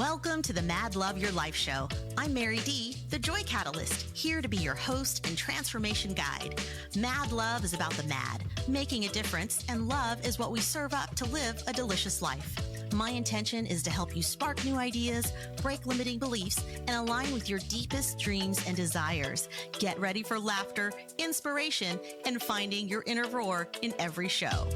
Welcome to the Mad Love Your Life show. I'm Mary D, the Joy Catalyst, here to be your host and transformation guide. Mad Love is about the mad, making a difference, and love is what we serve up to live a delicious life. My intention is to help you spark new ideas, break limiting beliefs, and align with your deepest dreams and desires. Get ready for laughter, inspiration, and finding your inner roar in every show.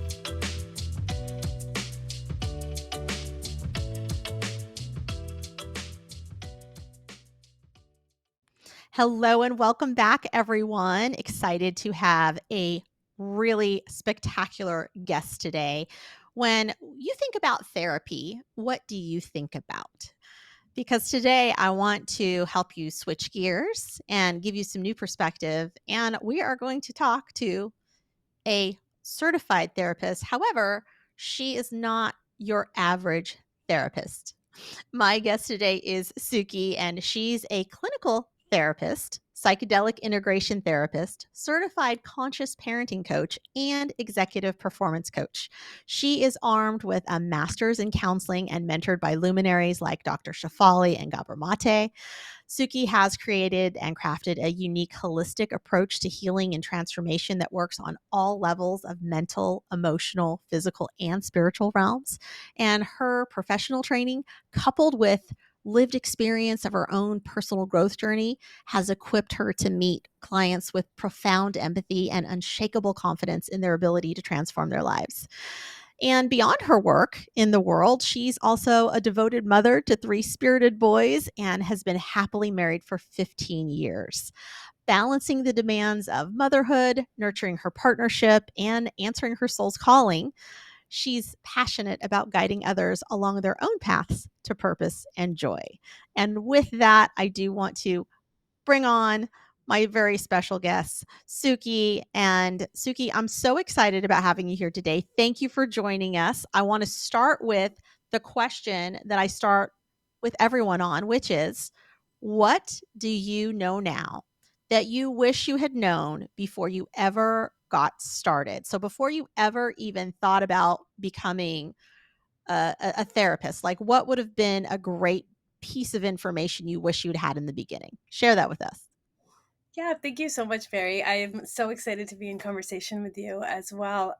Hello and welcome back, everyone. Excited to have a really spectacular guest today. When you think about therapy, what do you think about? Because today I want to help you switch gears and give you some new perspective. And we are going to talk to a certified therapist. However, she is not your average therapist. My guest today is Suki, and she's a clinical therapist, psychedelic integration therapist, certified conscious parenting coach, and executive performance coach. She is armed with a master's in counseling and mentored by luminaries like Dr. Shefali and Gabor Mate. Suki has created and crafted a unique holistic approach to healing and transformation that works on all levels of mental, emotional, physical, and spiritual realms. And her professional training, coupled with lived experience of her own personal growth journey, has equipped her to meet clients with profound empathy and unshakable confidence in their ability to transform their lives. And beyond her work in the world, she's also a devoted mother to 3 spirited boys and has been happily married for 15 years. Balancing the demands of motherhood, nurturing her partnership, and answering her soul's calling, she's passionate about guiding others along their own paths to purpose and joy. And with that, I do want to bring on my very special guest, Suki. And Suki, I'm so excited about having you here today. Thank you for joining us. I want to start with the question that I start with everyone on, which is, what do you know now that you wish you had known before you ever got started? So before you ever even thought about becoming a therapist, like what would have been a great piece of information you wish you'd had in the beginning? Share that with us. Yeah, thank you so much, Mary. I am so excited to be in conversation with you as well.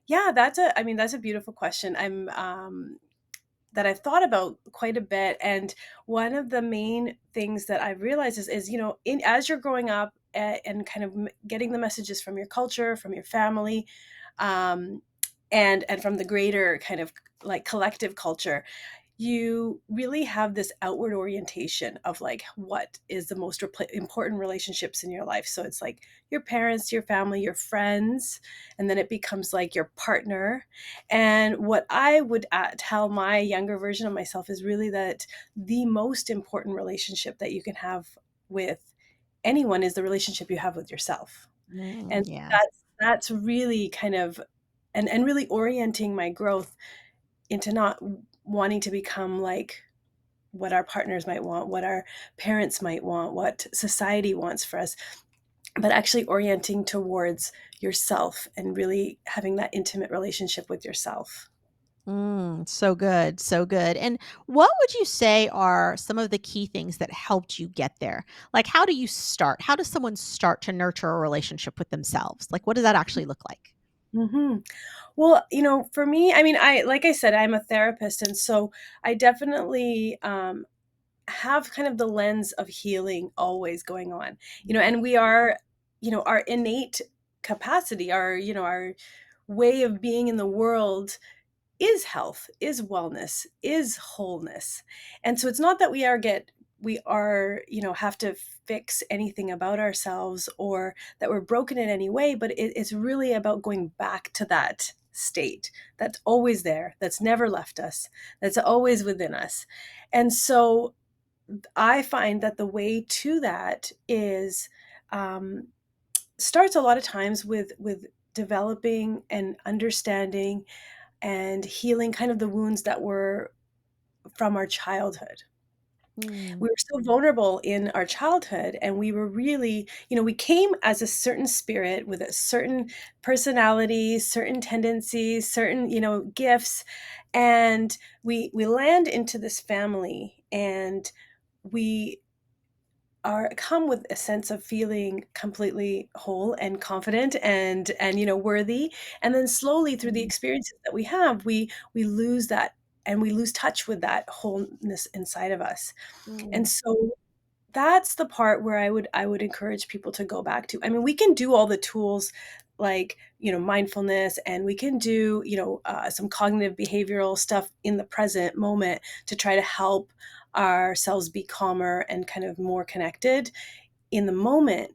Yeah, that's a beautiful question. That I've thought about quite a bit, and one of the main things that I've realized is as you're growing up and kind of getting the messages from your culture, from your family, um, and from the greater kind of like collective culture, you really have this outward orientation of like what is the most important relationships in your life. So it's like your parents, your family, your friends, and then it becomes like your partner. And what I would tell my younger version of myself is really that the most important relationship that you can have with anyone is the relationship you have with yourself. And Yes. that's really kind of and really orienting my growth into not wanting to become like what our partners might want, what our parents might want, what society wants for us, but actually orienting towards yourself and really having that intimate relationship with yourself. So good. So good. And what would you say are some of the key things that helped you get there? Like, how do you start? How does someone start to nurture a relationship with themselves? Like, what does that actually look like? hmm Well, for me, I mean, like I said, I'm a therapist, and so I definitely have kind of the lens of healing always going on, and we are, our innate capacity, our way of being in the world is health, is wellness, is wholeness. And so it's not that we are, have to fix anything about ourselves or that we're broken in any way, but it's really about going back to that state that's always there, that's never left us, that's always within us. And so I find that the way to that is um, starts a lot of times with developing and understanding and healing kind of the wounds that were from our childhood. Mm. We were so vulnerable in our childhood, and we were really, we came as a certain spirit with a certain personality, certain tendencies, certain, gifts, and we land into this family, and we are come with a sense of feeling completely whole and confident and worthy, and then slowly through the Mm. experiences that we have, we lose that, and we lose touch with that wholeness inside of us. And Mm. so that's the part where I would encourage people to go back to. I mean, we can do all the tools like, mindfulness, and we can do, some cognitive behavioral stuff in the present moment to try to help ourselves be calmer and kind of more connected in the moment.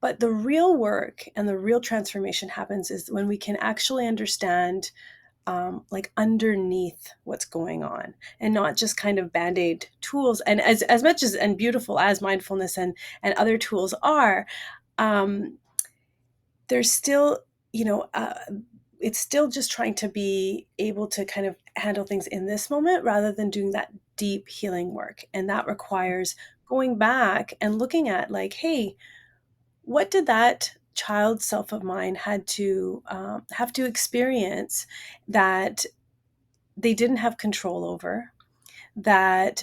But the real work and the real transformation happens is when we can actually understand, like underneath what's going on, and not just kind of band-aid tools. And as much as and beautiful as mindfulness and other tools are, um, there's still, you know uh, it's still just trying to be able to kind of handle things in this moment rather than doing that deep healing work. And that requires going back and looking at, like, hey, what did that child self of mine had to have to experience that they didn't have control over, that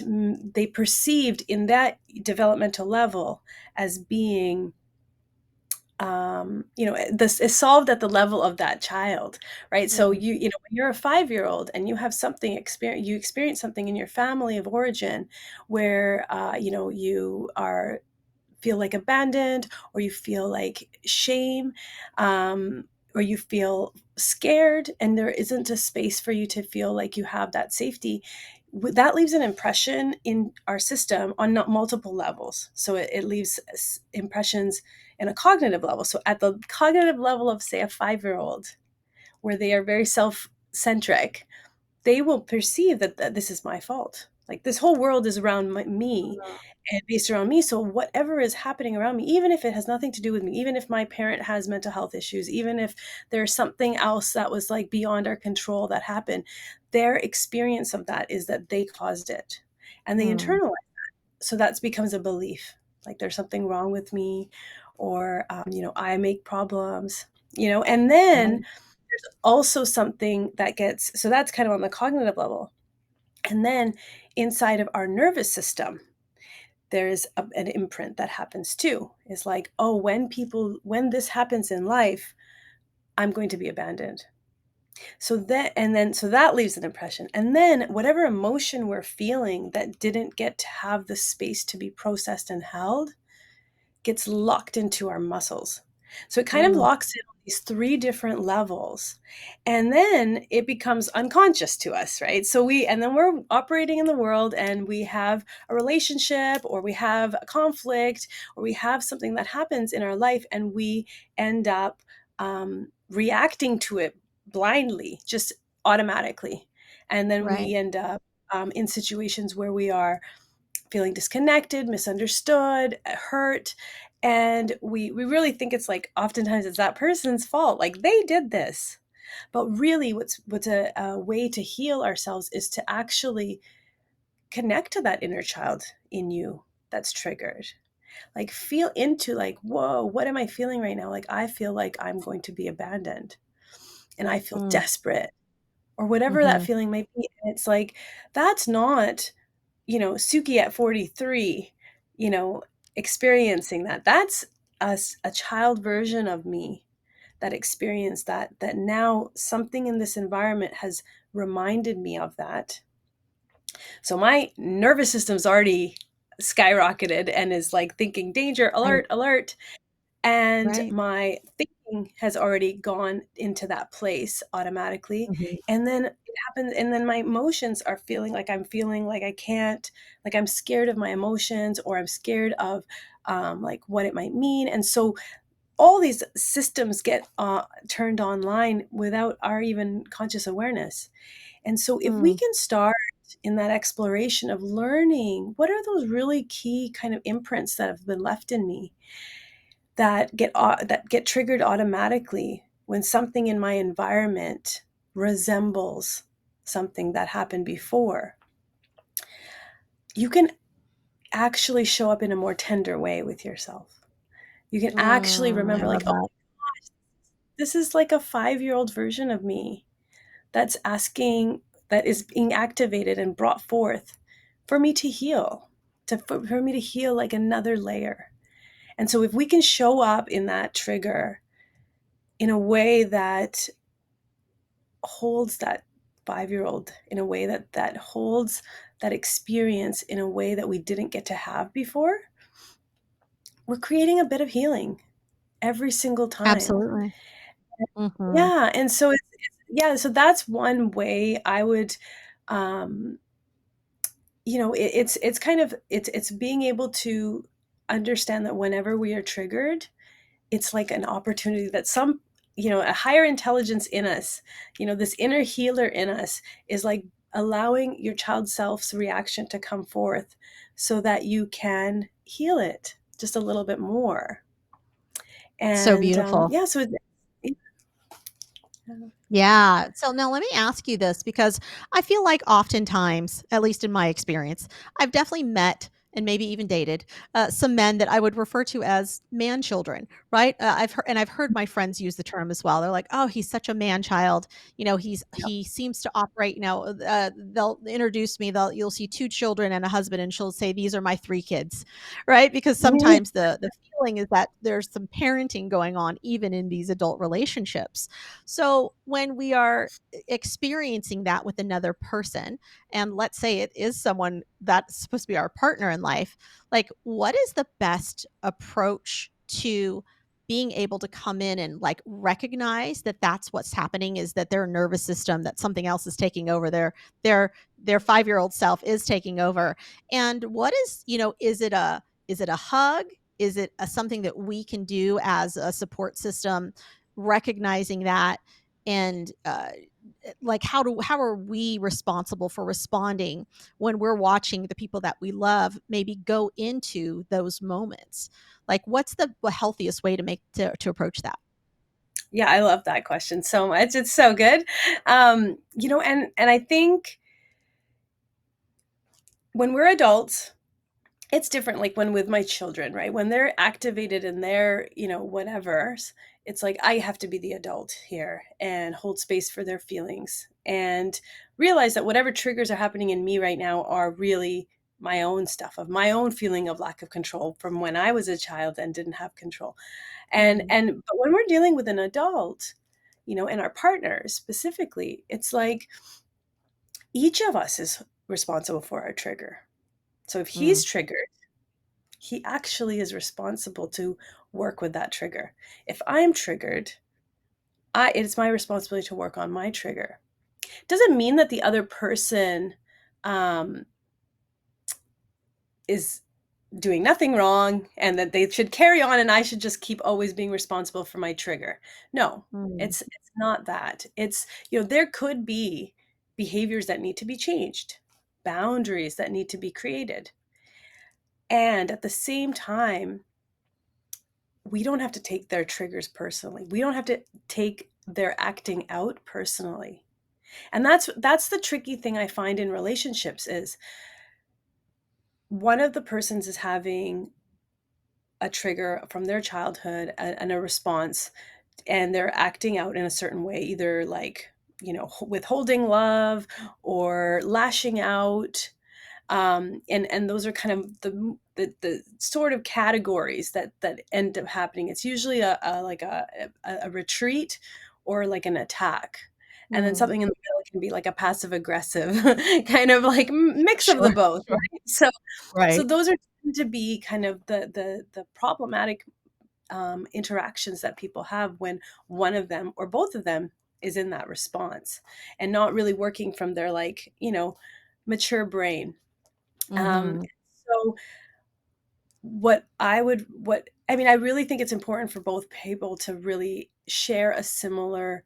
they perceived in that developmental level as being, this is solved at the level of that child, right? So Mm. when you're a 5-year-old and you have something you experience something in your family of origin where, you are feel like abandoned, or you feel like shame, or you feel scared, and there isn't a space for you to feel like you have that safety. That leaves an impression in our system on multiple levels. So it leaves impressions in a cognitive level. So at the cognitive level of, say, a 5-year-old, where they are very self-centric, they will perceive that this is my fault. Like, this whole world is around me and based around me. So whatever is happening around me, even if it has nothing to do with me, even if my parent has mental health issues, even if there's something else that was like beyond our control that happened, their experience of that is that they caused it, and they Mm. internalize. So that becomes a belief, like there's something wrong with me, or I make problems, and then Right. also something that gets, so that's kind of on the cognitive level. And then inside of our nervous system, there's an imprint that happens too. It's like, oh, when this happens in life, I'm going to be abandoned. So that leaves an impression. And then whatever emotion we're feeling that didn't get to have the space to be processed and held gets locked into our muscles. So it kind of Mm. locks in on these three different levels. And then it becomes unconscious to us, right? And then we're operating in the world, and we have a relationship, or we have a conflict, or we have something that happens in our life, and we end up reacting to it blindly, just automatically. And then Right. we end up in situations where we are feeling disconnected, misunderstood, hurt. And we really think it's like, oftentimes it's that person's fault. Like, they did this. But really, what's a way to heal ourselves is to actually connect to that inner child in you that's triggered. Like, feel into, like, whoa, what am I feeling right now? Like, I feel like I'm going to be abandoned, and I feel Mm. desperate, or whatever that Mhm. feeling might be. And it's like, that's not, Suki at 43, you know, experiencing that. That's a child version of me that experienced that now something in this environment has reminded me of that. So my nervous system's already skyrocketed and is like thinking, danger, Right. alert, alert. And Right. my thinking has already gone into that place automatically. Mhm. And then it happens, and then my emotions are feeling like I can't, like I'm scared of my emotions, or I'm scared of like what it might mean. And so all these systems get turned online without our even conscious awareness. And so if we Mm. can start in that exploration of learning, what are those really key kind of imprints that have been left in me, that get triggered automatically when something in my environment resembles something that happened before. You can actually show up in a more tender way with yourself. You can actually I remember, love like, oh that. my gosh, this is like a 5-year-old version of me that's asking, that is being activated and brought forth for me to heal, for me to heal like another layer. And so if we can show up in that trigger in a way that holds that 5-year-old, in a way that holds that experience in a way that we didn't get to have before, we're creating a bit of healing every single time. Absolutely. Mhm. Yeah, and so it's yeah, so that's one way I would, um, it's kind of, it's being able to understand that whenever we are triggered, it's like an opportunity that a higher intelligence in us, this inner healer in us is like allowing your child self's reaction to come forth so that you can heal it just a little bit more. So And beautiful. yeah, so Yeah. So now let me ask you this because I feel like oftentimes, at least in my experience, I've definitely met and maybe even dated some men that I would refer to as man children, right? I've heard my friends use the term as well. They're like, "Oh, he's such a man child." He seems to operate. They'll introduce me. You'll see two children and a husband, and she'll say, "These are my three kids," right? Because sometimes the feeling is that there's some parenting going on even in these adult relationships. So when we are experiencing that with another person, and let's say it is someone that's supposed to be our partner in life, like what is the best approach to being able to come in and like recognize that that's what's happening, is that their nervous system, that something else is taking over, their 5-year-old self is taking over. And what is, is it a hug, is it something that we can do as a support system, recognizing that, and like how are we responsible for responding when we're watching the people that we love maybe go into those moments? Like what's the healthiest way to to approach that? Yeah, I love that question so much. It's so good. And I think when we're adults, it's different, like when with my children, right? When they're activated in their, whatevers, it's like I have to be the adult here and hold space for their feelings and realize that whatever triggers are happening in me right now are really my own stuff, of my own feeling of lack of control from when I was a child and didn't have control. Mm, But when we're dealing with an adult, and our partners specifically, it's like each of us is responsible for our trigger. So if mm, he's triggered, he actually is responsible to work with that trigger. If I'm triggered, it's my responsibility to work on my trigger. Doesn't mean that the other person um, is doing nothing wrong and that they should carry on and I should just keep always being responsible for my trigger. No, mm, it's not that. It's, there could be behaviors that need to be changed, boundaries that need to be created. And at the same time, we don't have to take their triggers personally. We don't have to take their acting out personally. And that's the tricky thing I find in relationships is one of the persons is having a trigger from their childhood and a response, and they're acting out in a certain way, either like, withholding love or lashing out. And those are kind of the sort of categories that end up happening. It's usually a retreat or like an attack, and then mm. something in the middle can be like a passive aggressive kind of like mix of the Sure. both, right? So Right. those are tend to be kind of the problematic interactions that people have when one of them or both of them is in that response and not really working from their, like, mature brain. um, Mhm. so I really think it's important for both people to really share a similar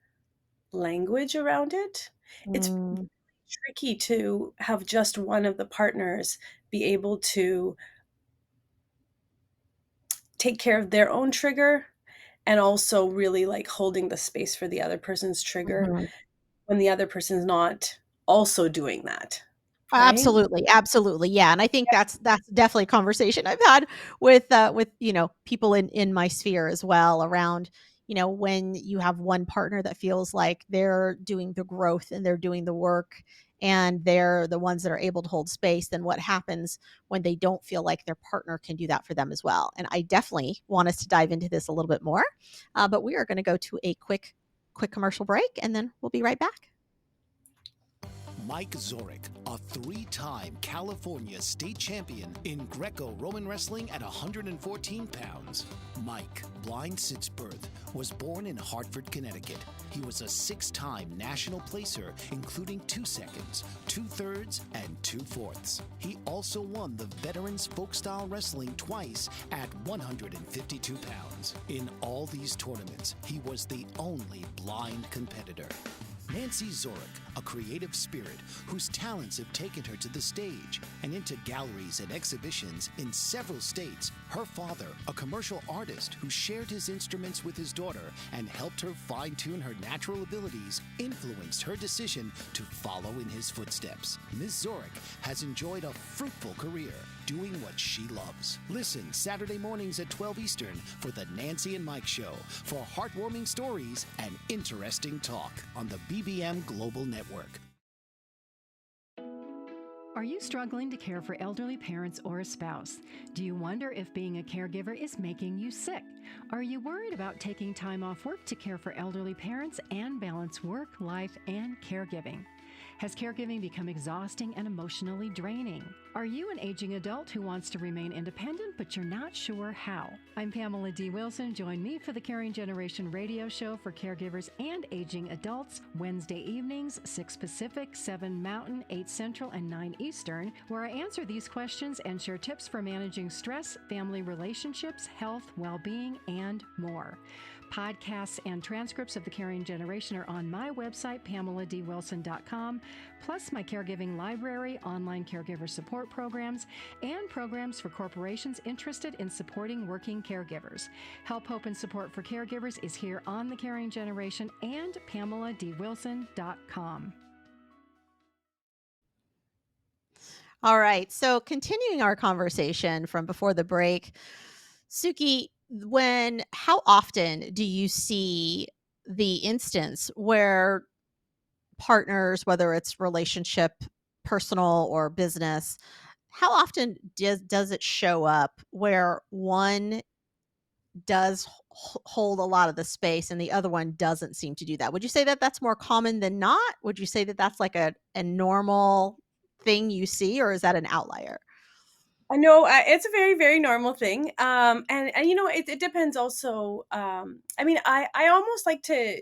language around it. It's Mm, tricky to have just one of the partners be able to take care of their own trigger and also really like holding the space for the other person's trigger mhm. when the other person's not also doing that. right? Absolutely, absolutely, yeah, and I think that's definitely a conversation I've had with, people in my sphere as well around, when you have one partner that feels like they're doing the growth and they're doing the work and they're the ones that are able to hold space, then what happens when they don't feel like their partner can do that for them as well, and I definitely want us to dive into this a little bit more, but we are gonna go to a quick commercial break, and then we'll be right back. Mike Zorek, a three-time California state champion in Greco-Roman wrestling at 114 pounds. Mike, blind since birth, was born in Hartford, Connecticut. He was a six-time national placer, including 2 seconds, 2/3, and 2/4. He also won the Veterans Folk-Style Wrestling twice at 152 pounds. In all these tournaments, he was the only blind competitor. Nancy Zorek, a creative spirit whose talents have taken her to the stage and into galleries and exhibitions in several states. Her father, a commercial artist who shared his instruments with his daughter and helped her fine-tune her natural abilities, influenced her decision to follow in his footsteps. Ms. Zorek has enjoyed a fruitful career doing what she loves. Listen Saturday mornings at 12 Eastern for the Nancy and Mike Show for heartwarming stories and interesting talk on the BBM Global Network. Are you struggling to care for elderly parents or a spouse? Do you wonder if being a caregiver is making you sick? Are you worried about taking time off work to care for elderly parents and balance work, life, and caregiving? Has caregiving become exhausting and emotionally draining? Are you an aging adult who wants to remain independent but you're not sure how? I'm Pamela D. Wilson. Join me for the Caring Generation radio show for caregivers and aging adults, Wednesday evenings, 6 Pacific, 7 Mountain, 8 Central, and 9 Eastern, where I answer these questions and share tips for managing stress, family relationships, health, well-being, and more. Podcasts and transcripts of The Caring Generation are on my website, PamelaDWilson.com, plus my caregiving library, online caregiver support programs, and programs for corporations interested in supporting working caregivers. Help, hope, and support for caregivers is here on The Caring Generation and PamelaDWilson.com. All right. So continuing our conversation from before the break, Suki, how often do you see the instance where partners, whether it's relationship, personal or business, how often does it show up where one does hold a lot of the space and the other one doesn't seem to do that? Would you say that that's more common than not? Would you say that that's like a normal thing you see, or is that an outlier? I know, it's a very, very normal thing, and it depends also, I mean, I almost like to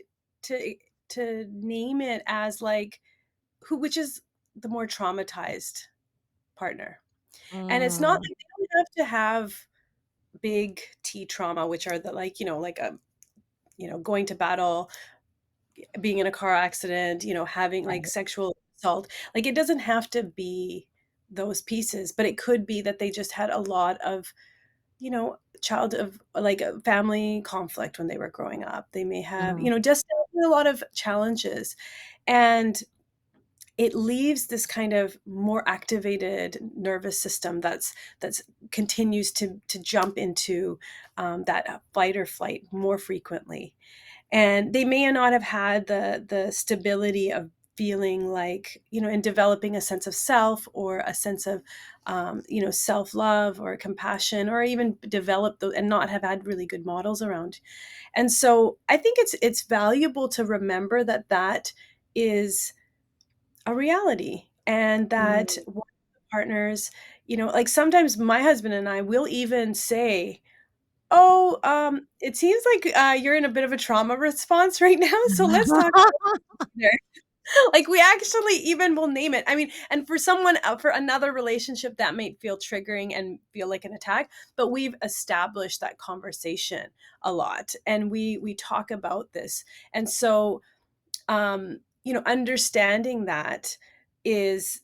to name it as, like, who which is the more traumatized partner, and it's not Mm, like they don't have to have big T trauma, which are the, like, like a going to battle, being in a car accident, having, like, right. sexual assault, like, it doesn't have to be those pieces, but it could be that they just had a lot of child of like a family conflict when they were growing up. They may have, Mhm, just a lot of challenges. And it leaves this kind of more activated nervous system that's continues to jump into that fight or flight more frequently, and they may not have had the stability of feeling like, and developing a sense of self or a sense of self-love or compassion, or even develop those and not have had really good models around. And so I think it's valuable to remember that that is a reality, and that mm. one of the partners, like sometimes my husband and I will even say, "Oh, it seems like, you're in a bit of a trauma response right now, so let's talk there." Like, we actually even will name it. I mean, and for someone for another relationship, that might feel triggering and feel like an attack, but we've established that conversation a lot, and we talk about this. And so, understanding that is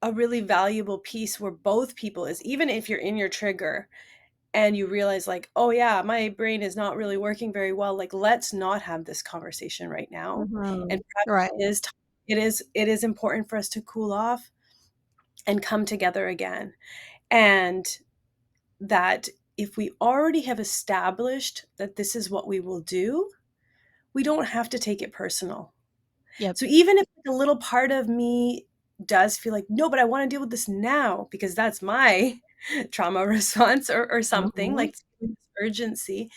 a really valuable piece where both people is, even if you're in your trigger and you realize, like, "Oh, yeah, my brain is not really working very well, like, let's not have this conversation right now." And Mhm. perhaps Right. it is important for us to cool off, and come together again. And that if we already have established that this is what we will do, we don't have to take it personal. Yep. So even if a little part of me does feel like, no, but I want to deal with this now because that's my trauma response or something Mhm. like urgency,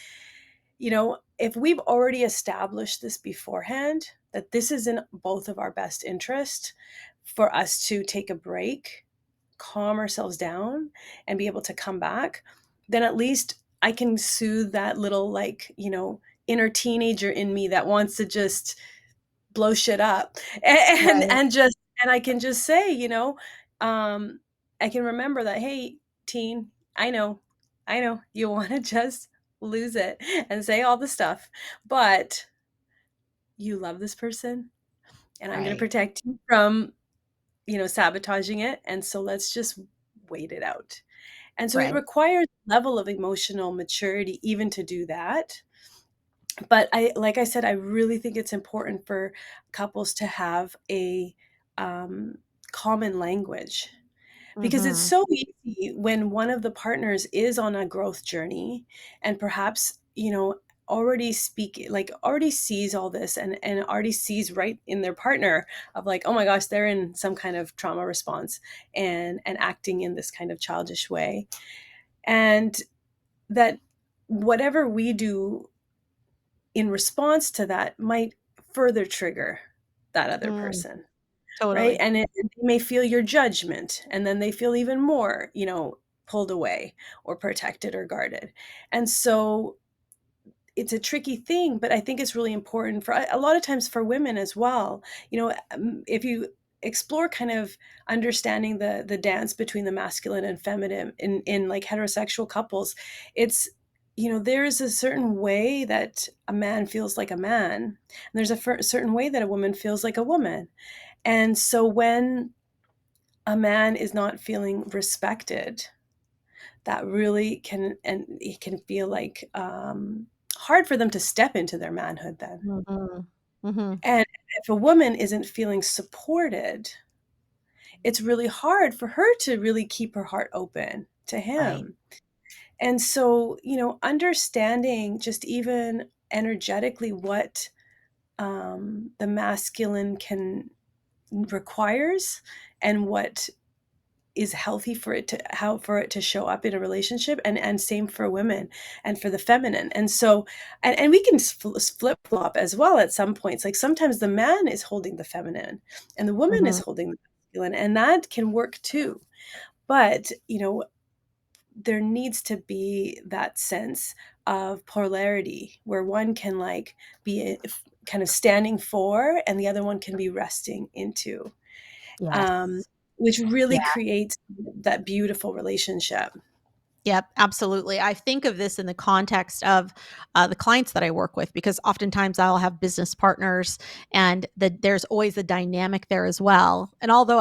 if we've already established this beforehand, that this is in both of our best interest for us to take a break, calm ourselves down, and be able to come back, then at least I can soothe that little, like, inner teenager in me that wants to just blow shit up Right. and I can just say, um, I can remember that, hey, teen, I know you want to just lose it and say all the stuff, but you love this person and I'm going to Right. protect you from, sabotaging it. And so let's just wait it out. And so it Right. requires a level of emotional maturity even to do that. But like I said, I really think it's important for couples to have a um, common language, because it's Mhm. so easy when one of the partners is on a growth journey and perhaps, already sees all this and already sees right in their partner of like, oh my gosh, they're in some kind of trauma response and acting in this kind of childish way. And that whatever we do in response to that might further trigger that other Mm. person, right? Totally. And they may feel your judgment, and then they feel even more, pulled away or protected or guarded. And so it's a tricky thing, but I think it's really important for a lot of times for women as well. If you explore kind of understanding the dance between the masculine and feminine in like heterosexual couples, it's there is a certain way that a man feels like a man, and there's a certain way that a woman feels like a woman. And so when a man is not feeling respected, that really can, and it can feel like hard for them to step into their manhood then. Mhm. Mhm. And if a woman isn't feeling supported, it's really hard for her to really keep her heart open to Right. him. And so, understanding just even energetically what the masculine can requires and what is healthy for it to how for it to show up in a relationship, and same for women and for the feminine. And so and we can flip flop as well at some points, like sometimes the man is holding the feminine and the woman is Mhm. holding the masculine, and that can work too. But there needs to be that sense of polarity where one can like be kind of standing for and the other one can be resting into, um, Yes. which really Yeah. creates that beautiful relationship. Yep, absolutely. I think of this in the context of the clients that I work with, because oftentimes I'll have business partners, and there's always a dynamic there as well. And although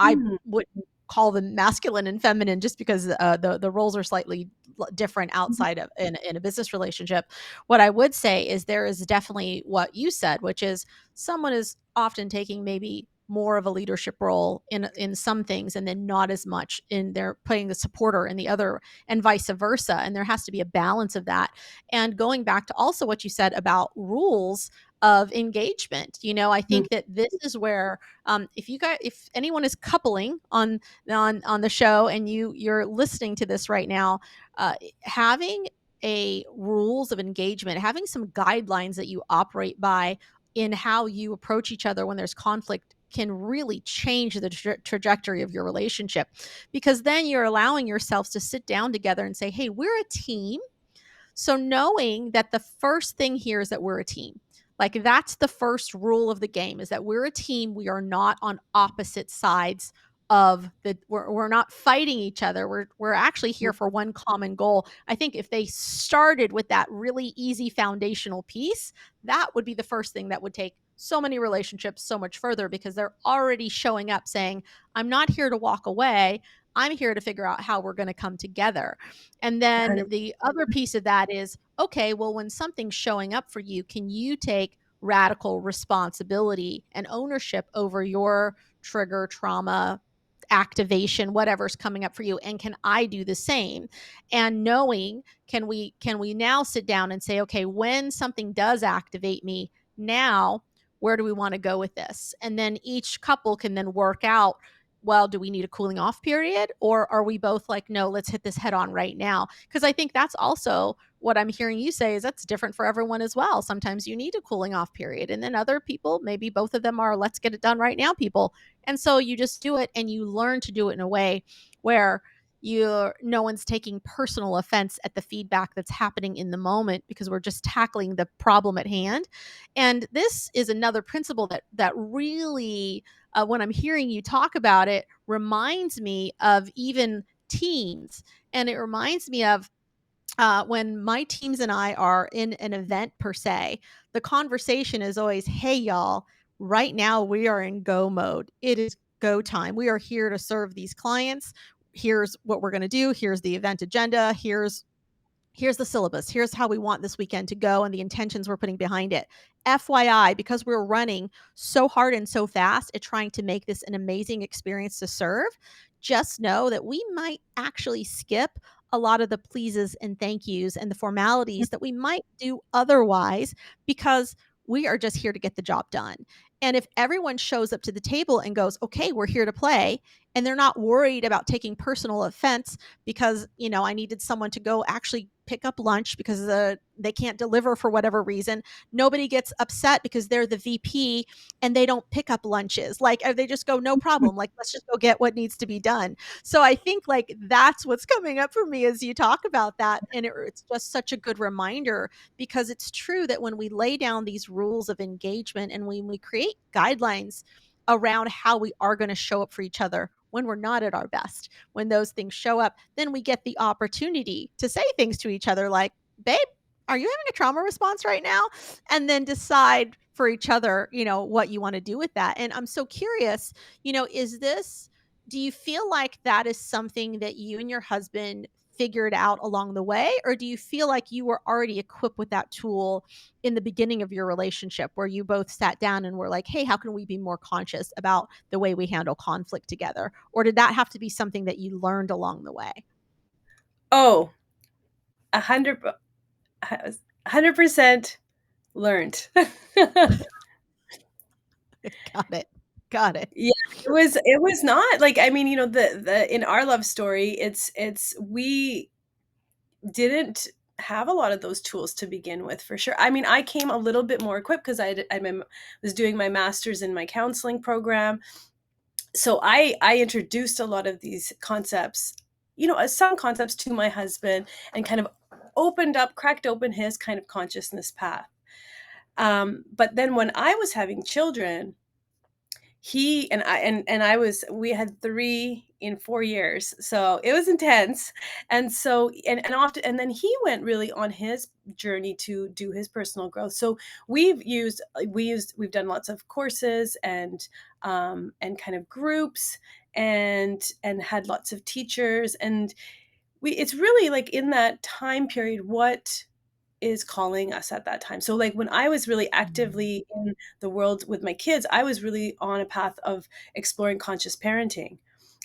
Mm, wouldn't call them masculine and feminine, just because the roles are slightly different mhm, outside of in a business relationship. What I would say is there is definitely what you said, which is someone is often taking maybe more of a leadership role in some things, and then not as much in they're putting the supporter in the other, and vice versa. And there has to be a balance of that. And going back to also what you said about rules of engagement, I mhm, think that this is where, if anyone is coupling on the show, and you're listening to this right now, having a rules of engagement, having some guidelines that you operate by in how you approach each other when there's conflict, can really change the trajectory of your relationship, because then you're allowing yourselves to sit down together and say, hey, we're a team. So knowing that the first thing here is that we're a team. Like, that's the first rule of the game, is that we're a team. We are not on opposite sides of we're not fighting each other. We're actually here for one common goal. I think if they started with that really easy foundational piece, that would be the first thing that would take so many relationships so much further, because they're already showing up saying, I'm not here to walk away. I'm here to figure out how we're going to come together. And then 100. the other piece of that is, okay, well, when something's showing up for you, can you take radical responsibility and ownership over your trigger, trauma, activation, whatever's coming up for you, and can I do the same? And knowing, can we now sit down and say, okay, when something does activate me, now where do we want to go with this? And then each couple can then work out, well, do we need a cooling off period, or are we both like, no, let's hit this head on right now? Because I think that's also what I'm hearing you say, is that's different for everyone as well. Sometimes you need a cooling off period, and then other people, maybe both of them are, let's get it done right now people. And so you just do it, and you learn to do it in a way where you're no one's taking personal offense at the feedback that's happening in the moment, because we're just tackling the problem at hand. And this is another principle that really, when I'm hearing you talk about it, reminds me of even teams. And it reminds me of when my teams and I are in an event per se, the conversation is always, hey, y'all, right now we are in go mode. It is go time. We are here to serve these clients. Here's what we're going to do. Here's the event agenda. Here's the syllabus. Here's how we want this weekend to go and the intentions we're putting behind it. FYI, because we're running so hard and so fast at trying to make this an amazing experience to serve, just know that we might actually skip a lot of the pleases and thank yous and the formalities that we might do otherwise, because we are just here to get the job done. And if everyone shows up to the table and goes, okay, we're here to play, and they're not worried about taking personal offense because, I needed someone to go actually pick up lunch because they can't deliver for whatever reason. Nobody gets upset because they're the VP and they don't pick up lunches. Like, they just go, no problem. Like, let's just go get what needs to be done. So I think like that's what's coming up for me as you talk about that. And it's just such a good reminder, because it's true that when we lay down these rules of engagement and when we create guidelines around how we are going to show up for each other when we're not at our best, when those things show up, then we get the opportunity to say things to each other like, babe, are you having a trauma response right now? And then decide for each other, what you want to do with that. And I'm so curious, do you feel like that is something that you and your husband figured out along the way? Or do you feel like you were already equipped with that tool in the beginning of your relationship, where you both sat down and were like, hey, how can we be more conscious about the way we handle conflict together? Or did that have to be something that you learned along the way? Oh, 100% learned. Got it. Got it. Yeah, it was not like, I mean, the in our love story, it's we didn't have a lot of those tools to begin with, for sure. I mean, I came a little bit more equipped because was doing my master's in my counseling program. So I introduced a lot of these concepts, some concepts to my husband, and kind of cracked open his kind of consciousness path. But then when I was having children, he and I was we had 3 in 4 years, so it was intense. And so and often, and then he went really on his journey to do his personal growth. So we've done lots of courses and kind of groups, and had lots of teachers, and it's really like in that time period what is calling us at that time. So like when I was really actively in the world with my kids, I was really on a path of exploring conscious parenting.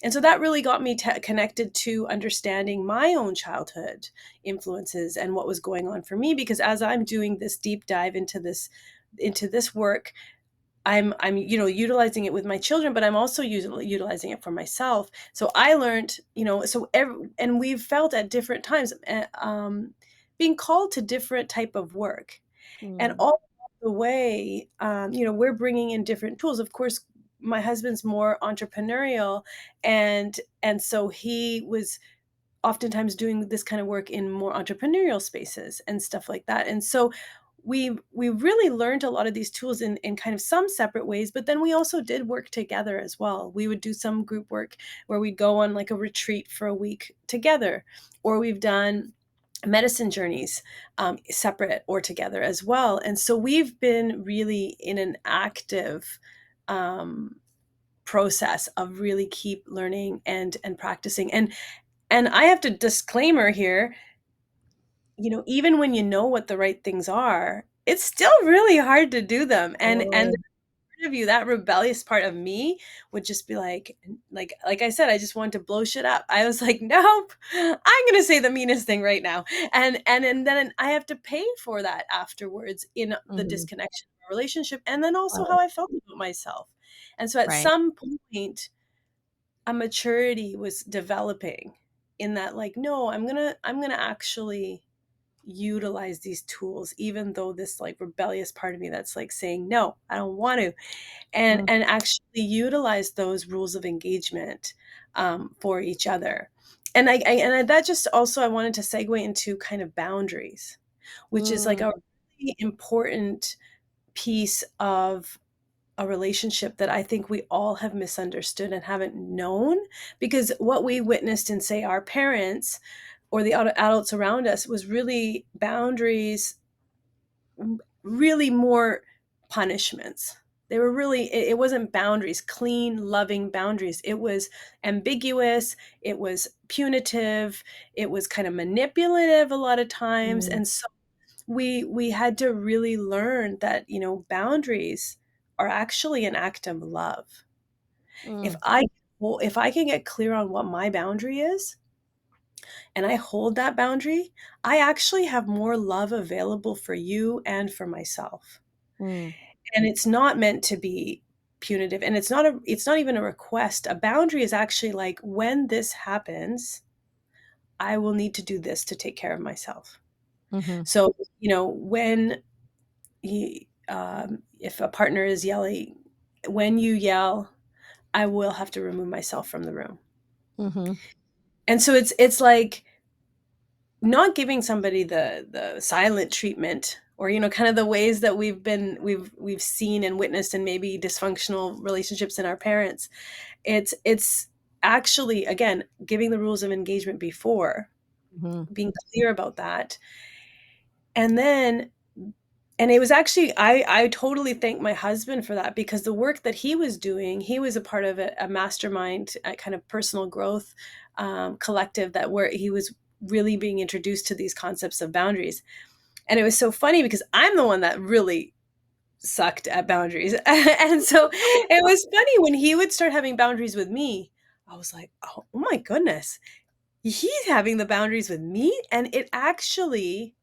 And so that really got me connected to understanding my own childhood influences and what was going on for me, because as I'm doing this deep dive into this work, I'm utilizing it with my children, but I'm also utilizing it for myself. So I learned, and we've felt at different times being called to different type of work. And Mm. all the way, we're bringing in different tools. Of course, my husband's more entrepreneurial, and so he was oftentimes doing this kind of work in more entrepreneurial spaces and stuff like that. And so we really learned a lot of these tools in kind of some separate ways, but then we also did work together as well. We would do some group work where we'd go on like a retreat for a week together, or we've done medicine journeys, separate or together as well. And so we've been really in an active process of really keep learning and practicing. And I have to disclaimer here, even when you know what the right things are, it's still really hard to do them. And Totally. of you, that rebellious part of me would just be like I said, I just wanted to blow shit up. I was like, nope, I'm gonna say the meanest thing right now. And then I have to pay for that afterwards in the Mhm. disconnection of our relationship, and then also Right. how I felt about myself. And so at Right. some point, a maturity was developing in that, like, no, I'm gonna actually utilize these tools, even though this like rebellious part of me that's like saying no, I don't want to, Mm, and actually utilize those rules of engagement for each other. That just also, I wanted to segue into kind of boundaries, which is like mm, a really important piece of a relationship that I think we all have misunderstood and haven't known, because what we witnessed in, say, our parents or the adults around us was really boundaries, really more punishments. They were really, it wasn't boundaries, clean, loving boundaries. It was ambiguous, it was punitive, it was kind of manipulative a lot of times. mm, And so we had to really learn that, boundaries are actually an act of love. If mm, I if I can get clear on what my boundary is, and I hold that boundary, I actually have more love available for you and for myself. mm, And it's not meant to be punitive, and it's not even a request. A boundary is actually like, when this happens, I will need to do this to take care of myself. mhm. So, when if a partner is yelling, when you yell, I will have to remove myself from the room. Mhm. And so it's like not giving somebody the silent treatment, or kind of the ways that we've seen and witnessed in maybe dysfunctional relationships in our parents. It's actually, again, giving the rules of engagement before, Mhm. being clear about that. And then, and it was actually, I totally thank my husband for that, because the work that he was doing, he was a part of a mastermind, a kind of personal growth collective, that where he was really being introduced to these concepts of boundaries. And it was so funny because I'm the one that really sucked at boundaries. And so it was funny when he would start having boundaries with me. I was like, oh my goodness, he's having the boundaries with me. And it actually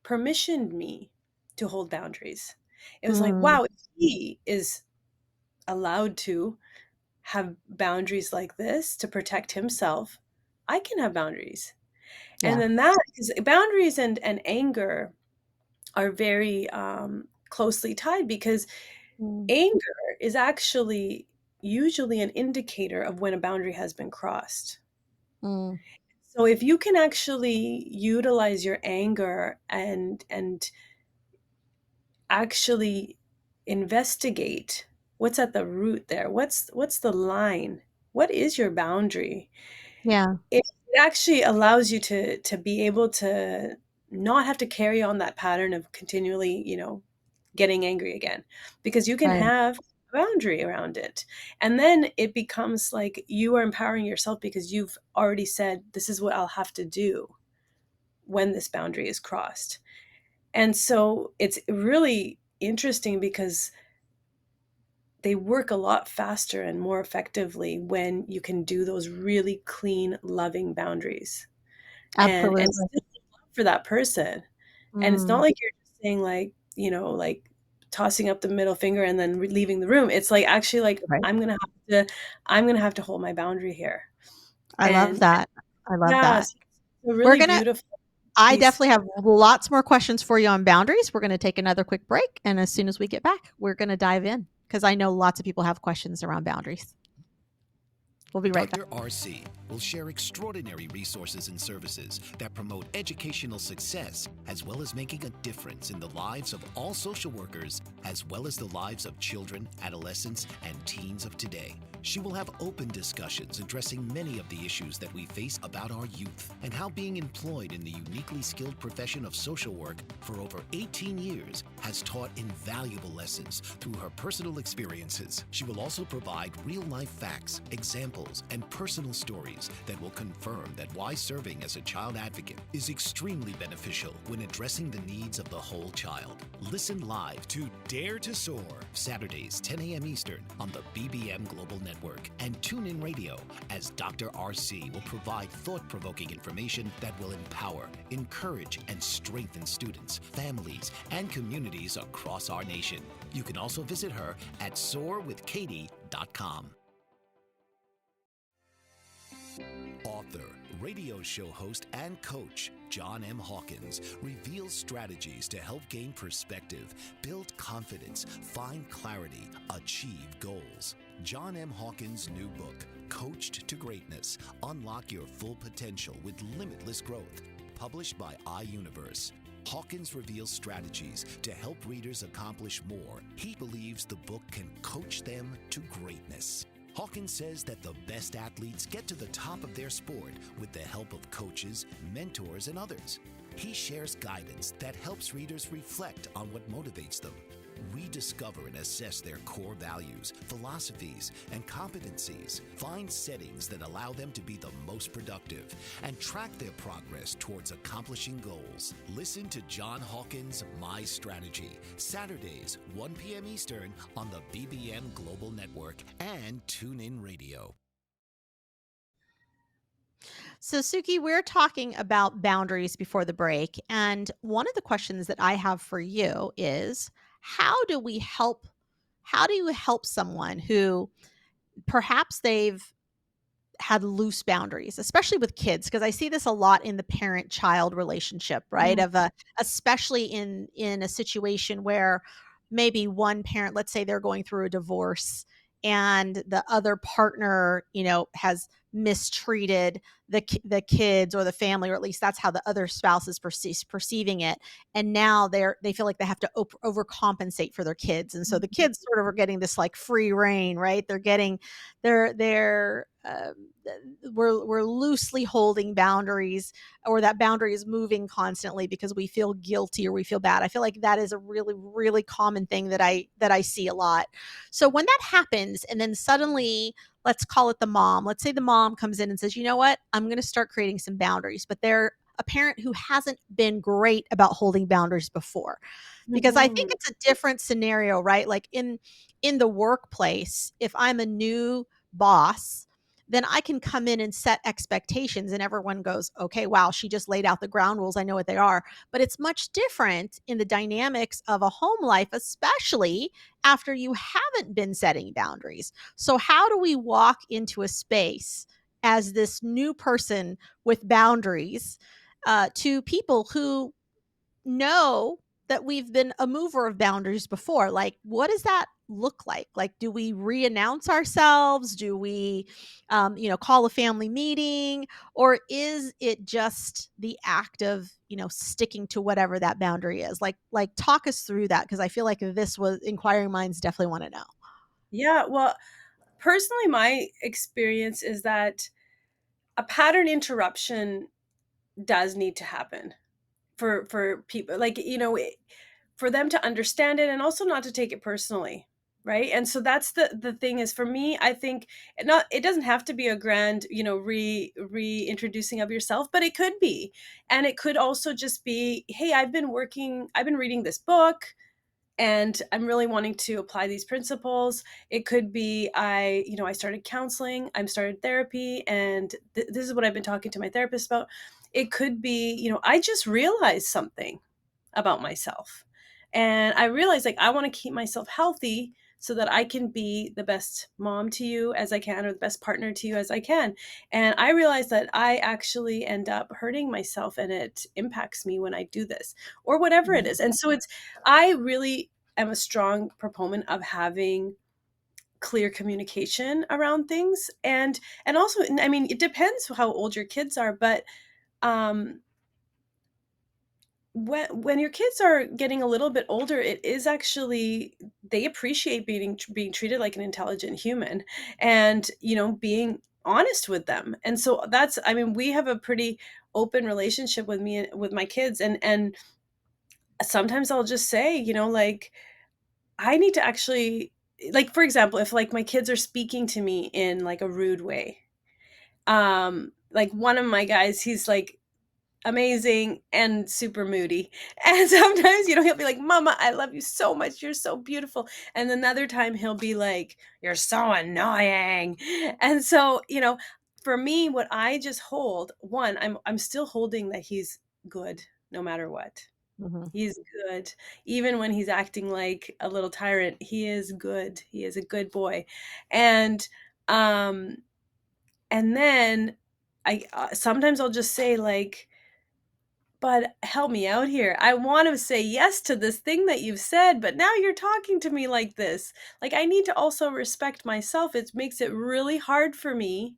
permissioned me to hold boundaries. It was like, Mm, wow, if he is allowed to have boundaries like this to protect himself, I can have boundaries. And yeah. then that, because boundaries and anger are very closely tied, because Mm, anger is actually usually an indicator of when a boundary has been crossed. mm, So if you can actually utilize your anger and actually investigate what's at the root there, what's the line, what is your boundary, yeah. it actually allows you to be able to not have to carry on that pattern of continually, getting angry again, because you can Right. have a boundary around it. And then it becomes like you are empowering yourself, because you've already said, this is what I'll have to do when this boundary is crossed. And so it's really interesting, because they work a lot faster and more effectively when you can do those really clean, loving boundaries. And Absolutely. still love for that person. And it's not Mm, like you're just saying, like, like tossing up the middle finger and then leaving the room. It's like, actually, like, right. I'm gonna have to hold my boundary here. I love And that. I love yeah, that. so it's a We're really gonna beautiful I piece. definitely have lots more questions for you on boundaries. We're gonna take another quick break, and as soon as we get back, we're gonna dive in because I know lots of people have questions around boundaries. We'll be right back. Dr. RC will share extraordinary resources and services that promote educational success, as well as making a difference in the lives of all social workers, as well as the lives of children, adolescents, and teens of today. She will have open discussions addressing many of the issues that we face about our youth, and how being employed in the uniquely skilled profession of social work for over 18 years has taught invaluable lessons through her personal experiences. She will also provide real-life facts, examples, examples, and personal stories that will confirm that why serving as a child advocate is extremely beneficial when addressing the needs of the whole child. Listen live to Dare to Soar, Saturdays, 10 a.m. Eastern on the BBM Global Network, and tune in radio as Dr. RC will provide thought-provoking information that will empower, encourage, and strengthen students, families, and communities across our nation. You can also visit her at soarwithkatie.com. Author, radio show host, and coach John M. Hawkins reveals strategies to help gain perspective, build confidence, find clarity, achieve goals. John M. Hawkins' new book, Coached to Greatness, Unlock Your Full Potential with Limitless Growth, published by iUniverse. Hawkins reveals strategies to help readers accomplish more. He believes the book can coach them to greatness. Hawkins says that the best athletes get to the top of their sport with the help of coaches, mentors, and others. He shares guidance that helps readers reflect on what motivates them, rediscover and assess their core values, philosophies, and competencies, find settings that allow them to be the most productive, and track their progress towards accomplishing goals. Listen to John Hawkins' My Strategy, Saturdays, 1 p.m. Eastern on the BBM Global Network and TuneIn Radio. So, Suki, we're talking about boundaries before the break. And one of the questions that I have for you is how do you help someone who perhaps they've had loose boundaries, especially with kids, because I see this a lot in the parent-child relationship, right? Mm. Especially in a situation where maybe one parent, let's say they're going through a divorce and the other partner, has mistreated the kids or the family, or at least that's how the other spouse is perceiving it. And now they feel like they have to overcompensate for their kids, and so the kids sort of are getting this like free reign, right? They're we're loosely holding boundaries, or that boundary is moving constantly because we feel guilty or we feel bad. I feel like that is a really, really common thing that I see a lot. So when that happens, and then suddenly, let's call it the mom. Let's say the mom comes in and says, you know what, I'm going to start creating some boundaries, but they're a parent who hasn't been great about holding boundaries before. Because I think Mhm. it's a different scenario, right? Like in the workplace, if I'm a new boss, then I can come in and set expectations and everyone goes, okay, wow, she just laid out the ground rules. I know what they are. But it's much different in the dynamics of a home life, especially after you haven't been setting boundaries. So, how do we walk into a space as this new person with boundaries to people who know that we've been a mover of boundaries before? Like, what does that look like? Like, do we re-announce ourselves? Do we, call a family meeting? Or is it just the act of, sticking to whatever that boundary is? Like talk us through that. Cause I feel like this was inquiring minds definitely want to know. Yeah, well, personally, my experience is that a pattern interruption does need to happen for people, like, for them to understand it and also not to take it personally, right? And so that's the thing is, for me, I think it doesn't have to be a grand, reintroducing of yourself, but it could be. And it could also just be, hey, I've been reading this book and I'm really wanting to apply these principles. It could be, I started counseling, I started therapy, and this is what I've been talking to my therapist about. It could be, I just realized something about myself. And I realized, like, I want to keep myself healthy so that I can be the best mom to you as I can, or the best partner to you as I can. And I realized that I actually end up hurting myself and it impacts me when I do this, or whatever it Mhm. is. And so I really am a strong proponent of having clear communication around things. And also, I mean, it depends how old your kids are, but um when your kids are getting a little bit older, it is actually, they appreciate being treated like an intelligent human, and being honest with them. And so that's, I mean, we have a pretty open relationship with me and with my kids, and sometimes I'll just say, like, I need to actually like, for example, if like my kids are speaking to me in like a rude way, like one of my guys, he's like amazing and super moody. And sometimes, he'll be like, "Mama, I love you so much. You're so beautiful." And another time he'll be like, "You're so annoying." And so, for me, what I just hold, one, I'm still holding that he's good no matter what. Mhm. He's good. Even when he's acting like a little tyrant, he is good. He is a good boy. And um and then I sometimes I'll just say like, "But help me out here. I want to say yes to this thing that you've said, but now you're talking to me like this. Like, I need to also respect myself. It makes it really hard for me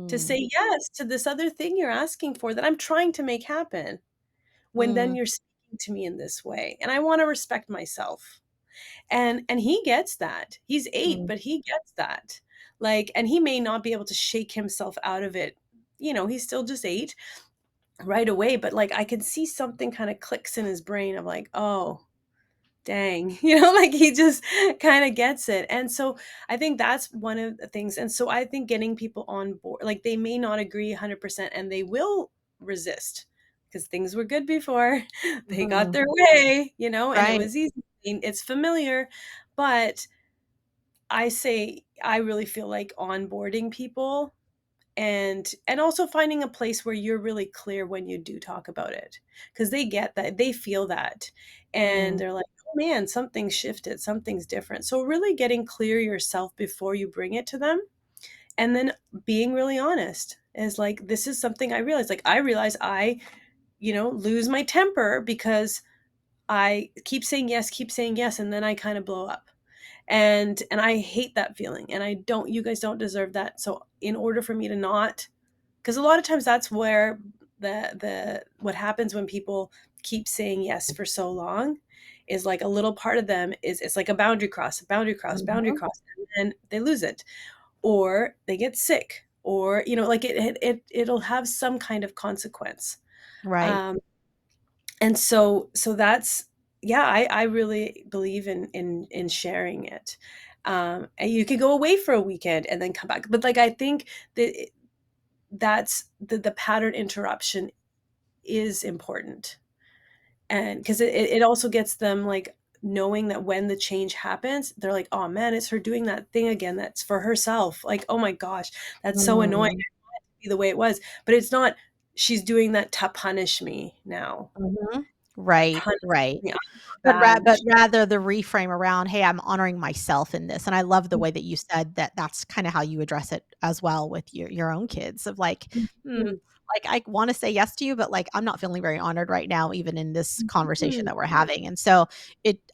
to Mm. say yes to this other thing you're asking for that I'm trying to make happen when then Mm. you're speaking to me in this way. And I want to respect myself." And he gets that. He's 8, Mm. but he gets that. Like, and he may not be able to shake himself out of it. He's still just 8 right away, but like I can see something kind of clicks in his brain of like, "Oh, dang." Like he just kind of gets it. And so I think that's one of the things. And so I think getting people on board, like they may not agree 100% and they will resist because things were good before. They got Mhm. their way, and it Right. was easy. It's familiar, but I really feel like onboarding people and also finding a place where you're really clear when you do talk about it, because they get that, they feel that, and Mm. they're like, "Oh man, something shifted, something's different." So really getting clear yourself before you bring it to them, and then being really honest is like, "This is something I realize I lose my temper because I keep saying yes, and then I kind of blow up, and I hate that feeling, and I don't you guys don't deserve that. So in order for me to not, because a lot of times that's where the what happens when people keep saying yes for so long is like a little part of them is it's like a boundary cross, boundary cross, boundary Mhm. cross, and then they lose it, or they get sick, or like it'll have some kind of consequence. Right. um and so that's, yeah, I really believe in sharing it. And you could go away for a weekend and then come back, but like I think that that's the pattern interruption is important, and because it also gets them like knowing that when the change happens, they're like, "Oh man, it's her doing that thing again that's for herself. Like, oh my gosh, that's so annoying. Mm. Be the way it was." But it's not, she's doing that to punish me now. Mhm. Right, Punish right. me, I'm not bad. But rather the reframe around, "Hey, I'm honoring myself in this," and I love the way that you said that that's kinda how you address it as well with your own kids of like, "Hmm, Mhm, like, I wanna say yes to you, but, like, I'm not feeling very honored right now even in this conversation mhm, that we're having," and so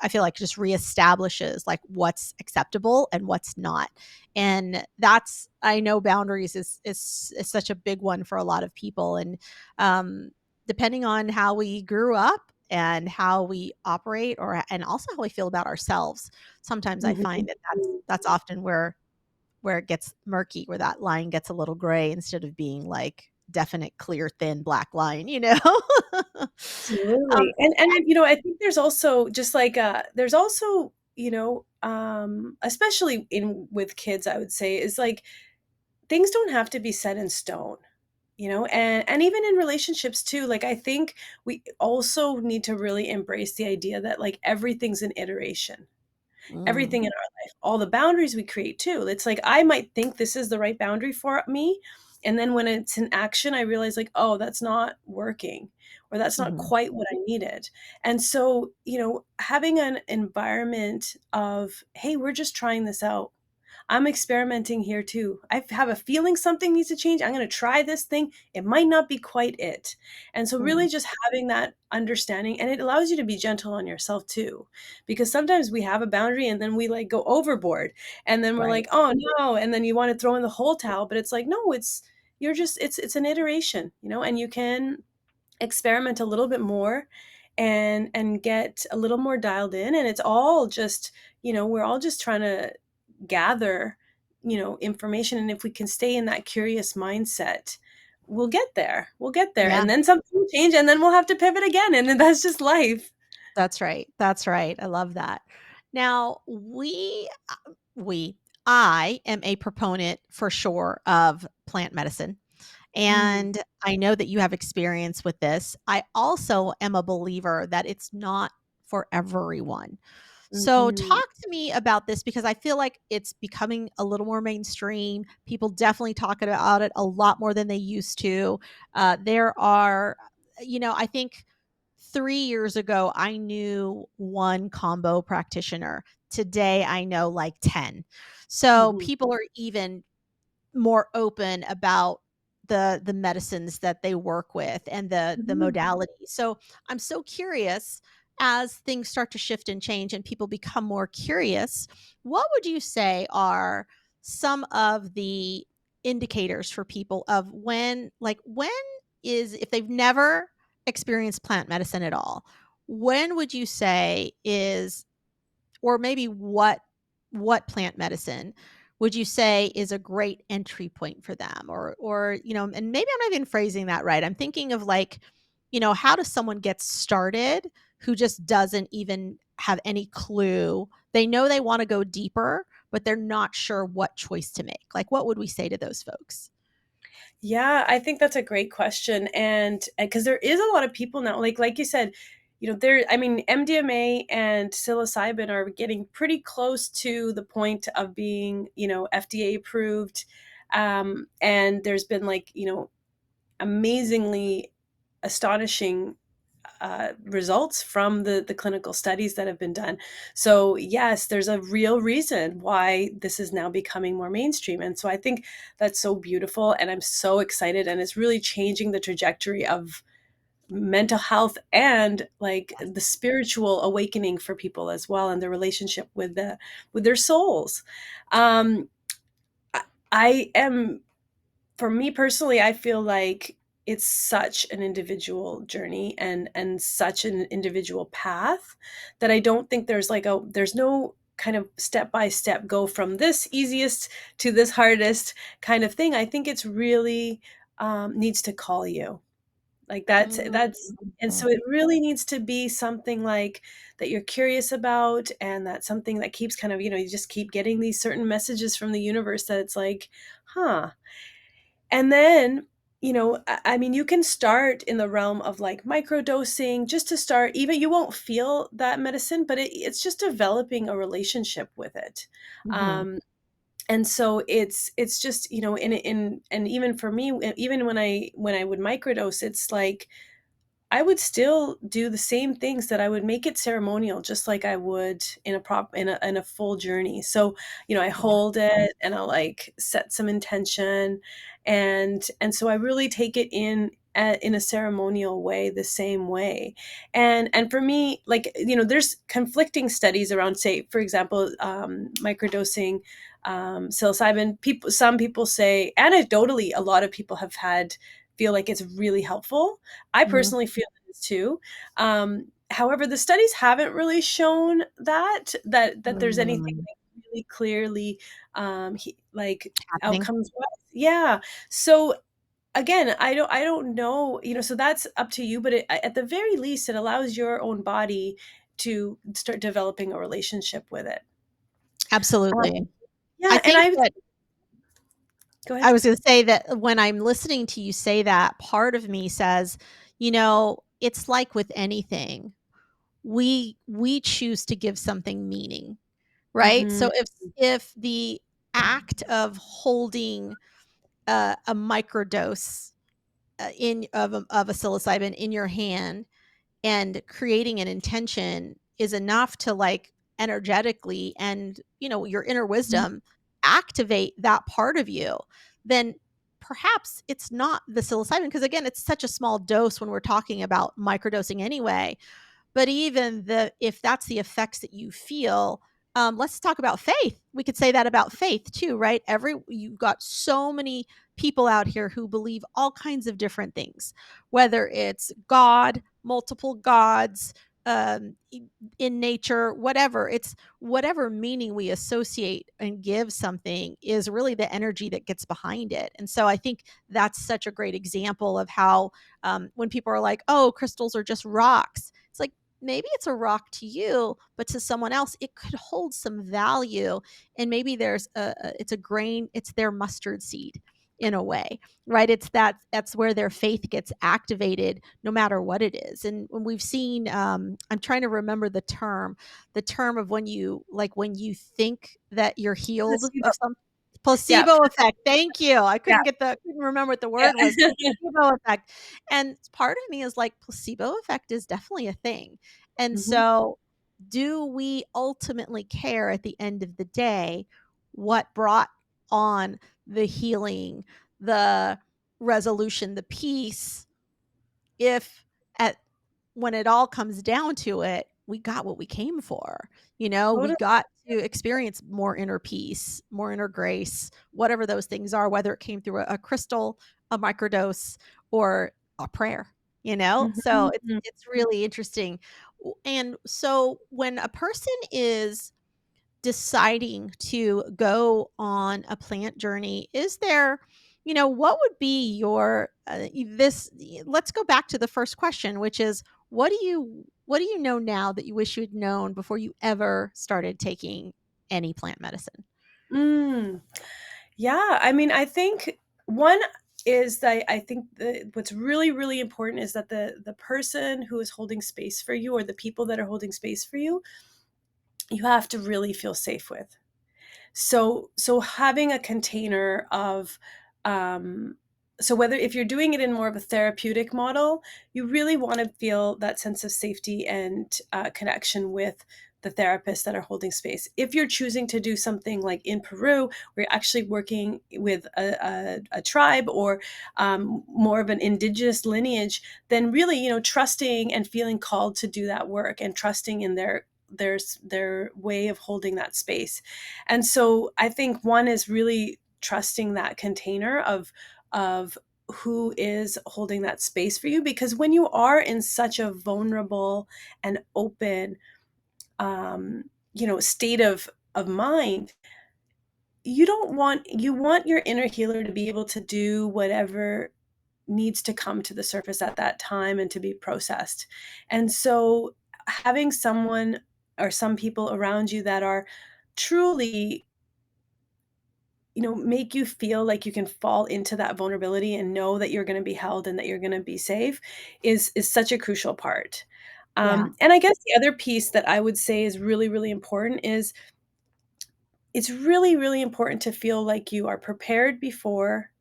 I feel like just reestablishes, like, what's acceptable and what's not, and that's I know boundaries is such a big one for a lot of people, and, um, depending on how we grew up and how we operate and also how we feel about ourselves. Sometimes I mhm. find that that's often where it gets murky, where that line gets a little gray instead of being like definite, clear, thin black line, you know? Um, Absolutely. And I think there's also just like, there's also, especially in with kids, I would say, is like things don't have to be set in stone, and even in relationships too. Like I think we also need to really embrace the idea that like everything's an iteration. mm, Everything in our life, all the boundaries we create too. It's like I might think this is the right boundary for me, and then when it's in action, I realize like, oh, that's not working, or that's not mhm, quite what I needed. And so, having an environment of, hey, we're just trying this out. I'm experimenting here too. I have a feeling something needs to change. I'm going to try this thing. It might not be quite it. And so, mm, really, just having that understanding, and it allows you to be gentle on yourself too, because sometimes we have a boundary and then we like go overboard, and then we're right. like, oh no, and then you want to throw in the whole towel, but it's like, no, it's an iteration, and you can experiment a little bit more and get a little more dialed in, and it's all just, we're all just trying to gather, information, and if we can stay in that curious mindset, we'll get there, Yeah. and then something will change, and then we'll have to pivot again, and then that's just life. That's right. That's right. I love that. Now, we, I am a proponent for sure of plant medicine. Mm, And I know that you have experience with this. I also am a believer that it's not for everyone. So, mhm, talk to me about this because I feel like it's becoming a little more mainstream. People definitely talk about it a lot more than they used to. There are, I think 3 years ago, I knew one combo practitioner. Today, I know like 10. So, mhm, people are even more open about the medicines that they work with and the mhm. modality. So I'm so curious as things start to shift and change and people become more curious, what would you say are some of the indicators for people of when is if they've never experienced plant medicine at all, when would you say is or maybe what plant medicine would you say is a great entry point for them or and maybe I'm not even phrasing that right. I'm thinking of like, how does someone get started who just doesn't even have any clue? They know they want to go deeper, but they're not sure what choice to make. Like what would we say to those folks? Yeah, I think that's a great question, and because there is a lot of people now, like you said, there. I mean, MDMA and psilocybin are getting pretty close to the point of being, FDA approved, and there's been like, amazingly astonishing results from the clinical studies that have been done. So yes, there's a real reason why this is now becoming more mainstream, and so I think that's so beautiful, and I'm so excited, and it's really changing the trajectory of mental health and like the spiritual awakening for people as well, and their relationship with their souls. Um, I, I am For me personally, I feel like it's such an individual journey and such an individual path that I don't think there's no kind of step by step go from this easiest to this hardest kind of thing. I think it's really needs to call you. Like that's and Mhm. so it really needs to be something like that you're curious about, and that's something that keeps kind of, you just keep getting these certain messages from the universe that it's like, huh. And then, I mean, you can start in the realm of like microdosing just to start. Even you won't feel that medicine, but it's just developing a relationship with it. Mhm. Um, and so it's just, and even for me, even when I would microdose, it's like I would still do the same things that I would make it ceremonial, just like I would in a full journey. So, I Yeah. hold it and I'll like set some intention, and so I really take it in a ceremonial way, the same way. And for me, like, there's conflicting studies around, say, for example, microdosing psilocybin. Some people say, anecdotally, a lot of people feel like it's really helpful. I Mhm. personally feel it is too. However, the studies haven't really shown that there's anything Mm. like really clearly like Happening. outcomes wise. Yeah. So again, I don't know. So that's up to you. But at the very least, it allows your own body to start developing a relationship with it. Um, Absolutely. I yeah, and think that go ahead. I was gonna say that when I'm listening to you say that, part of me says, it's like with anything, we choose to give something meaning, right? Hmm. So if the act of holding a microdose of a psilocybin in your hand and creating an intention is enough to like energetically and your inner wisdom activate that part of you, then perhaps it's not the psilocybin because again it's such a small dose when we're talking about microdosing anyway. But even if that's the effects that you feel, let's talk about faith. We could say that about faith too, right? You've got so many people out here who believe all kinds of different things, whether it's God, multiple gods, in nature, whatever. It's whatever meaning we associate and give something is really the energy that gets behind it. And so I think that's such a great example of how when people are like, "Oh, crystals are just rocks," it's like maybe it's a rock to you, but to someone else, it could hold some value. And maybe it's a grain, it's their mustard seed in a way, right? That's where their faith gets activated no matter what it is. And when we've seen, I'm trying to remember the term of when you think that you're healed Placebo. of some Yeah. placebo effect. Thank you. I Yeah. couldn't remember what the Yeah. word was. Placebo effect. And part of me is like, placebo effect is definitely a thing. And Mhm. so, do we ultimately care at the end of the day what brought on the healing, the resolution, the peace, if at when it all comes down to it, we got what we came for. We Totally. got to experience more inner peace, more inner grace, whatever those things are, whether it came through a crystal, a microdose, or a prayer, So Mhm. it's really interesting. And so when a person is deciding to go on a plant journey, is there, what would be your this let's go back to the first question, which is, what do you know now that you wish you had known before you ever started taking any plant medicine? Mm. Yeah, I mean, I think one is that I think what's really, really important is that the person who is holding space for you, or the people that are holding space for you, you have to really feel safe with. So having a container of, um, so whether if you're doing it in more of a therapeutic model, you really want to feel that sense of safety and connection with the therapists that are holding space. If you're choosing to do something like in Peru, where you're actually working with a tribe, or more of an indigenous lineage, then really, trusting and feeling called to do that work, and trusting in their way of holding that space. And so I think one is really trusting that container of who is holding that space for you, because when you are in such a vulnerable and open, state of mind, you want your inner healer to be able to do whatever needs to come to the surface at that time and to be processed. And so having someone or some people around you that are truly, make you feel like you can fall into that vulnerability and know that you're going to be held and that you're going to be safe is such a crucial part. Yeah. And I guess the other piece that I would say is really, really important is it's really, really important to feel like you are prepared before,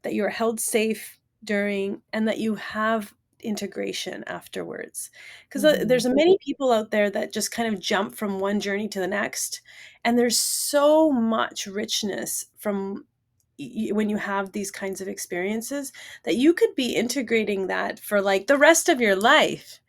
that you are held safe during, and that you have integration afterwards. Because Hmm. there's many people out there that just kind of jump from one journey to the next, and there's so much richness from when you have these kinds of experiences, that you could be integrating that for like the rest of your life,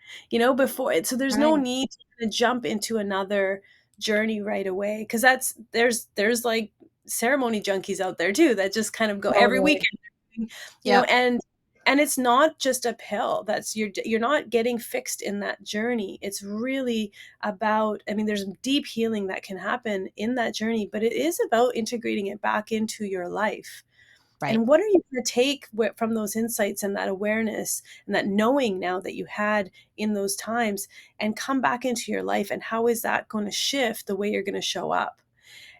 before it. So there's no Right. need to kinda jump into another journey right away, because there's like ceremony junkies out there too that just kind of go every Totally. weekend, Yep. and it's not just a pill. That's you're not getting fixed in that journey. It's really about, I mean, there's deep healing that can happen in that journey, but it is about integrating it back into your life. Right. And what are you going to take from those insights and that awareness and that knowing now that you had in those times, and come back into your life? And how is that going to shift the way you're going to show up?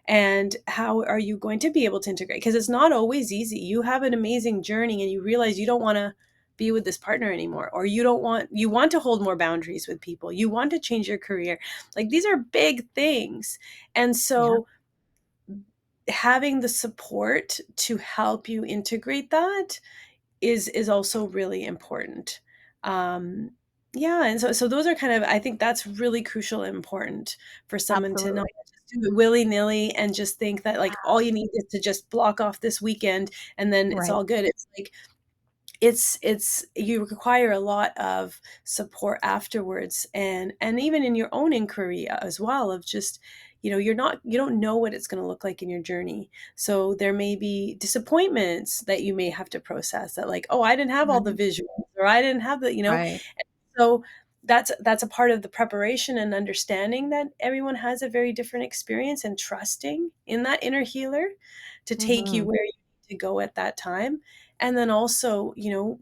And how are you going to be able to integrate? Because it's not always easy. You have an amazing journey and you realize you don't want to be with this partner anymore, or you want to hold more boundaries with people. You want to change your career. Like, these are big things. And Yeah. so having the support to help you integrate that is also really important. Um, yeah, and so those are kind of, I think that's really crucial and important for someone to not Absolutely. just do it willy-nilly and just think that like all you need is to just block off this weekend and then it's Right. all good. It's like it's you require a lot of support afterwards, and even in your own inquiry as well, of just, you don't know what it's going to look like in your journey. So there may be disappointments that you may have to process, that like, oh, I didn't have all the Right. visuals, or I didn't have the, Right. so that's a part of the preparation, and understanding that everyone has a very different experience, and trusting in that inner healer to take you Hmm. where you need to go at that time. And then also,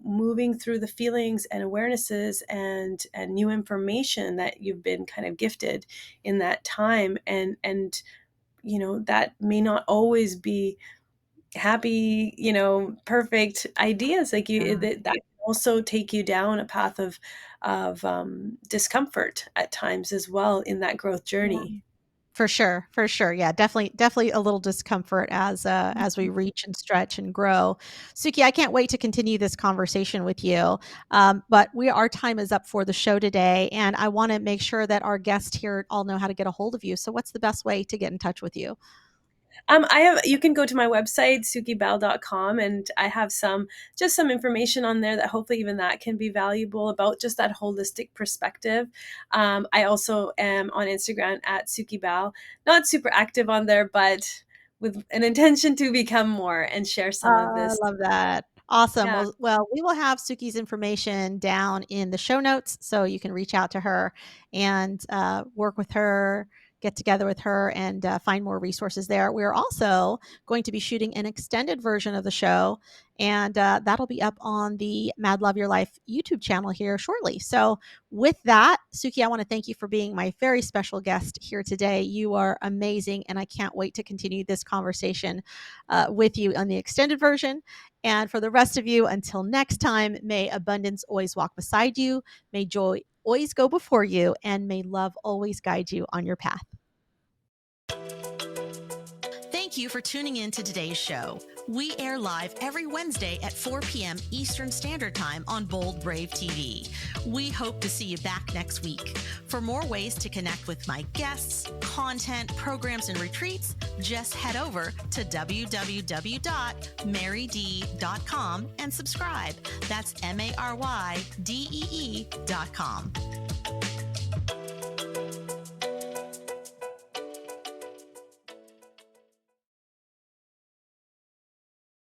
moving through the feelings and awarenesses and new information that you've been kind of gifted in that time. And that may not always be happy, perfect ideas. Like that can also take you down a path of discomfort at times as well in that growth Yeah. journey. For sure, for sure. Yeah, definitely a little discomfort as we Mhm. reach and stretch and grow. Suki, I can't wait to continue this conversation with you. But our time is up for the show today, and I want to make sure that our guests here all know how to get a hold of you. So, what's the best way to get in touch with you? You can go to my website, sukibal.com, and I have some information on there that hopefully even that can be valuable about just that holistic perspective. I also am on Instagram at sukibal, not super active on there, but with an intention to become more and share some of I this. love that. Awesome. Yeah. Well, we will have Suki's information down in the show notes so you can reach out to her and work with her, get together with her, and find more resources there. We're also going to be shooting an extended version of the show, and that'll be up on the Mad Love Your Life YouTube channel here shortly. So, with that, Suki, I want to thank you for being my very special guest here today. You are amazing, and I can't wait to continue this conversation with you on the extended version. And for the rest of you, until next time, may abundance always walk beside you, may joy always go before you, and may love always guide you on your path. Thank you for tuning in to today's show. We air live every Wednesday at 4 p.m. Eastern Standard Time on Bold Brave TV. We hope to see you back next week. For more ways to connect with my guests, content, programs, and retreats, just head over to www.marydee.com and subscribe. That's MARYDEE.com.